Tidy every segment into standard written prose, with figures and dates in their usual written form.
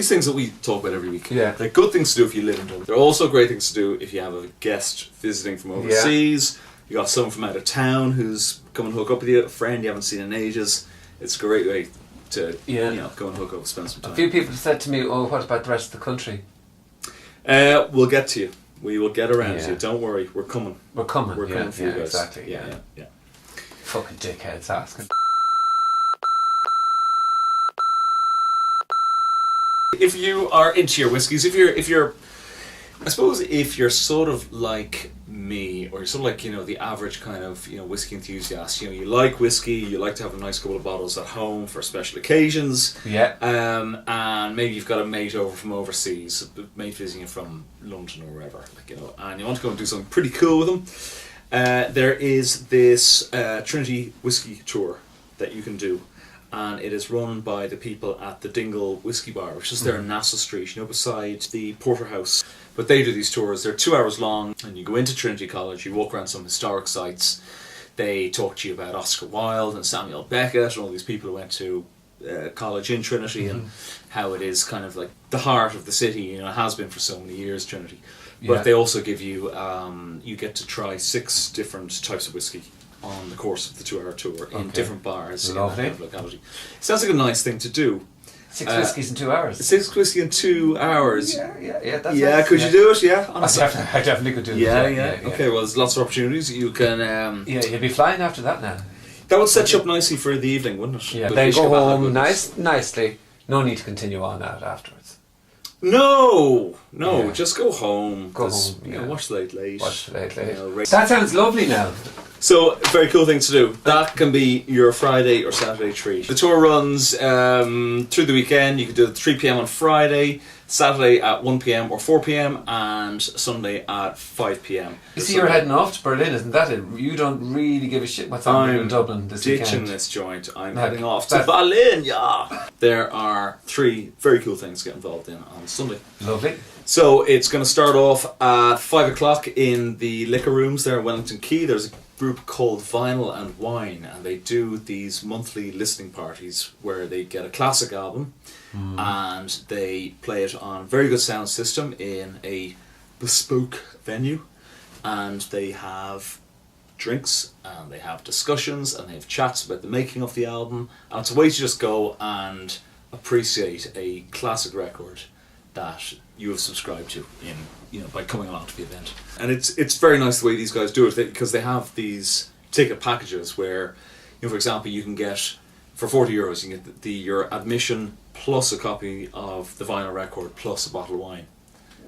these things that we talk about every week. Yeah. They're good things to do if you live in Dublin. They're also great things to do if you have a guest visiting from overseas. You got someone from out of town who's come and hook up with you, a friend you haven't seen in ages. It's a great way to go and hook up, spend some time. A few people have said to me, "Oh, what about the rest of the country?" We'll get to you. We will get around to you. Don't worry, we're coming. We're coming. We're coming for you guys. Exactly. Yeah. Fucking dickheads asking. If you are into your whiskies, if you're I suppose if you're sort of like me, or you're sort of like, the average kind of, whiskey enthusiast, you like whiskey, you like to have a nice couple of bottles at home for special occasions. Yeah. And maybe you've got a mate over from overseas, a mate visiting you from London or wherever, and you want to go and do something pretty cool with them. There is this Trinity Whiskey Tour that you can do. And it is run by the people at the Dingle Whiskey Bar, which is there in Nassau Street, beside the Porterhouse. But they do these tours. They're 2 hours long, and you go into Trinity College, you walk around some historic sites. They talk to you about Oscar Wilde and Samuel Beckett and all these people who went to college in Trinity, and how it is kind of like the heart of the city. It has been for so many years, Trinity. But they also give you, you get to try 6 different types of whiskey on the course of the 2-hour tour in different bars in that kind of locality. Sounds like a nice thing to do. 6 whiskies in 2 hours. 6 whiskey in 2 hours. Yeah. That's nice. Could you do it? Yeah, honestly. I definitely could do it. Yeah. Okay, well, there's lots of opportunities. You can. You'd be flying after that now. That would set you up nicely for the evening, wouldn't it? Yeah. Then go home nicely. No need to continue on out afterwards. No, just go home. Go home. Watch the Late. Watch the Late. That sounds lovely now. So, very cool thing to do. That can be your Friday or Saturday treat. The tour runs through the weekend. You can do it at 3 p.m. on Friday, Saturday at 1 p.m. or 4 p.m. and Sunday at 5 p.m. You see, you're heading off to Berlin, isn't that it? You don't really give a shit what's happening in Dublin this weekend. I'm ditching this joint. I'm heading off to Berlin, yeah! There are 3 very cool things to get involved in on Sunday. Lovely. So it's going to start off at 5 o'clock in the liquor rooms there in Wellington Quay. There's a group called Vinyl and Wine, and they do these monthly listening parties where they get a classic album and they play it on a very good sound system in a bespoke venue, and they have drinks and they have discussions and they have chats about the making of the album, and it's a way to just go and appreciate a classic record that you have subscribed to by coming along to the event. And it's very nice the way these guys do it, because they have these ticket packages where, for example, you can get, for €40 you can get your admission plus a copy of the vinyl record plus a bottle of wine.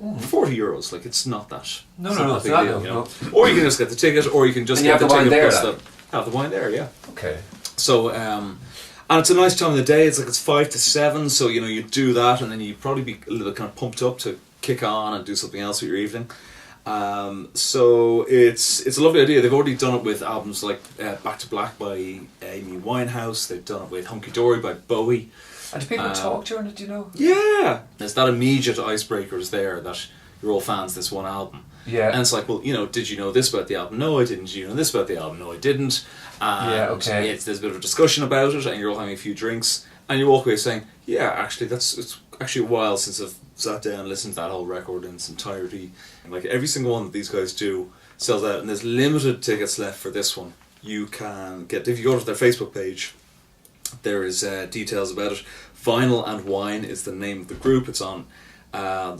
€40, it's not that. No, it's not big deal. Or you can just get the ticket, or you can just get the ticket plus have the wine there, yeah. Okay. So, and it's a nice time of the day. It's 5 to 7, so you do that, and then you'd probably be a little kind of pumped up to kick on and do something else with your evening. So it's a lovely idea. They've already done it with albums like Back to Black by Amy Winehouse. They've done it with Hunky Dory by Bowie. And do people talk during it, do you know? Yeah, there's that immediate icebreakers there that you're all fans of this one album. Yeah. And it's like, well, did you know this about the album? No, I didn't. Did you know this about the album? No, I didn't. And there's a bit of a discussion about it, and you're all having a few drinks, and you walk away saying, yeah, actually, it's actually a while since I've sat down and listened to that whole record in its entirety. And every single one that these guys do sells out, and there's limited tickets left for this one. You can get, if you go to their Facebook page, there is details about it. Vinyl and Wine is the name of the group. It's on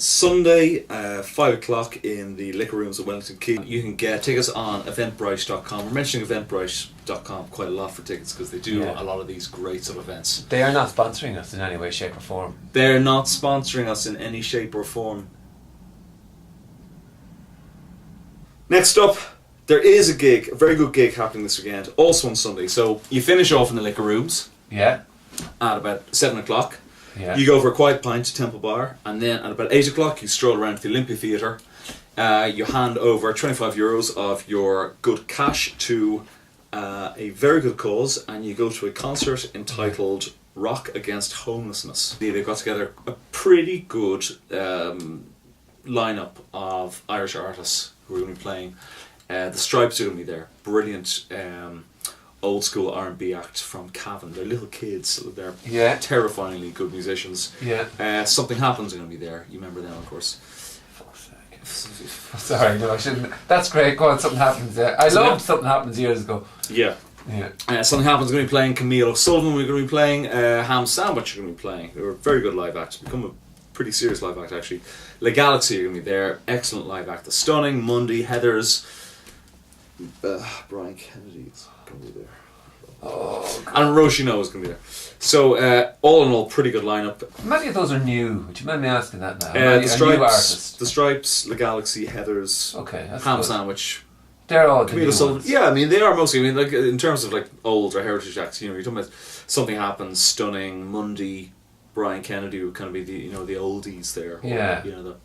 Sunday, 5 o'clock in the liquor rooms at Wellington Quay. You can get tickets on eventbrite.com. We're mentioning eventbrite.com quite a lot for tickets because they do a lot of these great sort of events. They are not sponsoring us in any way, shape or form. They're not sponsoring us in any shape or form. Next up, there is a gig, a very good gig happening this weekend, also on Sunday. So you finish off in the liquor rooms at about 7 o'clock. Yeah. You go for a quiet pint to Temple Bar, and then at about 8 o'clock you stroll around to the Olympia Theatre. You hand over €25 of your good cash to a very good cause, and you go to a concert entitled Rock Against Homelessness. They've got together a pretty good lineup of Irish artists who are going to be playing. The Stripes are going to be there. Brilliant old school R&B act from Cavan. They're little kids. They're terrifyingly good musicians. Yeah. Something Happens are going to be there. You remember them, of course. Sorry, no, I shouldn't. That's great. Go on, Something Happens. I loved Something Happens years ago. Yeah. Something Happens going to be playing. Camille O'Sullivan we're going to be playing. Ham Sandwich are going to be playing. They were a very good live act. Become a pretty serious live act actually. Legality are going to be there. Excellent live act. The Stunning, Mundy, Heathers, Brian Kennedy's going to be there. And Roshino is going to be there. So all in all, pretty good lineup. Many of those are new. Would you mind me asking that now? The Stripes, Legality, Heathers, Ham Sandwich. They're all Camille O'Sullivan. Yeah, I mean they are mostly. I mean, like in terms of like old or heritage acts, you know, you're talking about Something Happens, Stunning, Mundy, Brian Kennedy would kind of be the the oldies there. Yeah. You know,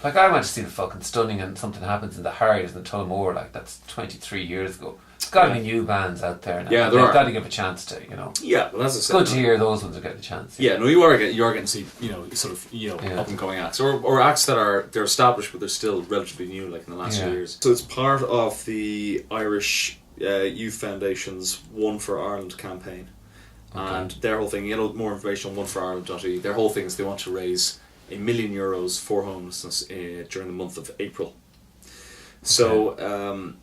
like I went to see the fucking Stunning and Something Happens in the Harriers in Tullamore. Like that's 23 years ago. There's got to be new bands out there now. Yeah, they've got to give a chance to, you know. Yeah, well, as I said, good to hear those ones are getting a chance. Yeah, no, you are getting to see, you know, sort of, you know, up and coming acts or acts that they're established but they're still relatively new, like in the last few years. So it's part of the Irish Youth Foundation's One for Ireland campaign, and their whole thing. You know, more information on oneforireland.ie. Their whole thing is they want to raise €1 million for homelessness during the month of April. So.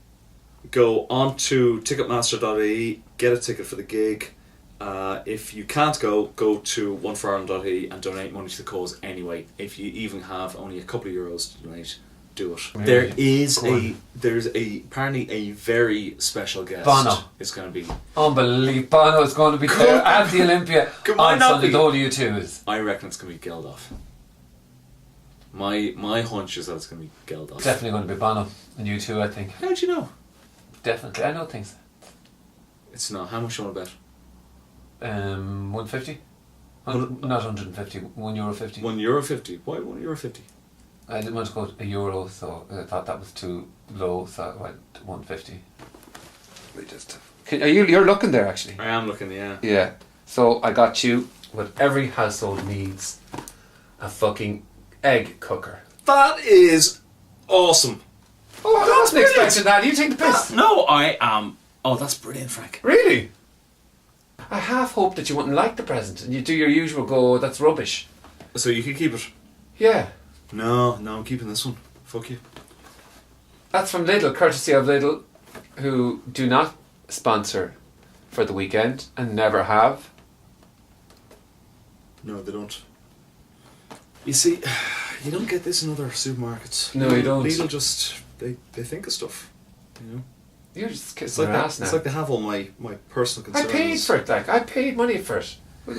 Go on to ticketmaster.ie, get a ticket for the gig. If you can't go to oneforireland.ie and donate money to the cause anyway. If you even have only a couple of euros to donate, do it. Really? There's apparently a very special guest. Bono. It's going to be unbelievable. Bono is going to be there at the Olympia on Sunday. The whole U2 is. I reckon it's going to be Geldof. My hunch is that it's going to be Geldof. Definitely going to be Bono and U2, I think. How do you know? Definitely, I know things. It's not. How much do you want to bet? 150. Not 150. €1.50. €1.50. Why €1.50? I didn't want to go €1, so I thought that was too low, so I went 150. You're looking there actually. I am looking, yeah. Yeah. So I got you what every household needs: a fucking egg cooker. That is awesome. Oh, I wasn't expecting that. You take the piss. No, I am. Oh, that's brilliant, Frank. Really? I half hoped that you wouldn't like the present and you do your usual go, that's rubbish. So you could keep it? Yeah. No, I'm keeping this one. Fuck you. That's from Lidl, courtesy of Lidl, who do not sponsor for the weekend and never have. No, they don't. You see, you don't get this in other supermarkets. No, you don't. Lidl just... They think of stuff, you know. You're just kissing their ass now. It's like they have all my personal concerns. I paid for it, like I paid money for it. You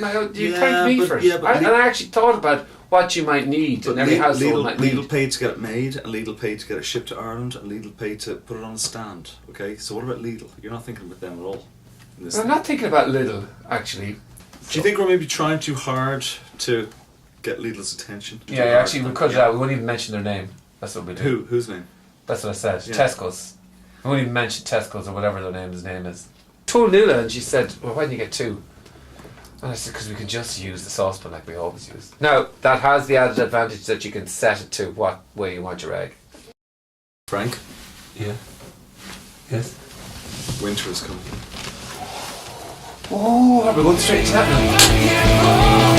thanked me for it. Yeah, and I actually thought about what you might need in every household might need. Lidl paid to get it made, and Lidl paid to get it shipped to Ireland, and Lidl paid to put it on a stand. Okay, so what about Lidl? You're not thinking about them at all. I'm not thinking about Lidl actually. Do you think we're maybe trying too hard to get Lidl's attention? Yeah, actually we could. We won't even mention their name. That's what we do. Whose name? That's what I said. Yeah. Tesco's. I won't even mention Tesco's or whatever his name is. Told Nuala and she said, well, why didn't you get 2? And I said, because we can just use the saucepan like we always use. Now, that has the added advantage that you can set it to what way you want your egg. Frank? Yeah? Yes? Winter is coming. Oh, we're going straight to that now.